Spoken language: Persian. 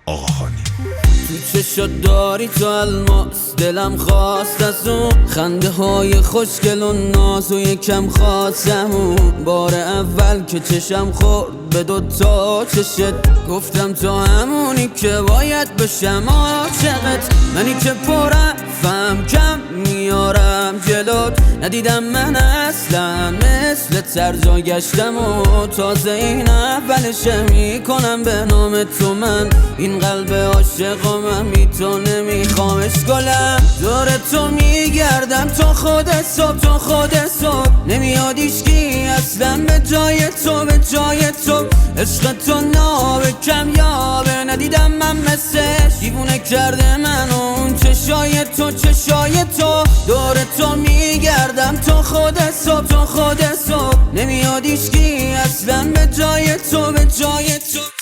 آقاخانی. تو چشات داری تو الماس، دلم خواست از اون خنده های خوشگل و ناز و یکم خواستمون. بار اول که چشم خورد به دوتا چشت، گفتم تو همونی که باید بشم عاشقت. منی که پرم فهم کم میارم جلوت، ندیدم من اصلا مثل ترجا گشتم و تازه این اولشه میکنم به نام تو. من این قلب عاشقم تو نمیخوامش گلم، دور تو میگردم تا خود صبح تا خود صبح. نمیاد ایشکی اصلا به جای تو به جای تو. عشق تو نابه کم یابه، ندیدم من مثلش. دیوونه کرده من اون چشای تو چشای تو. دور تو میگردم تا خود صبح تا خود صبح. نمیاد ایشکی اصلا به جای تو به جای تو.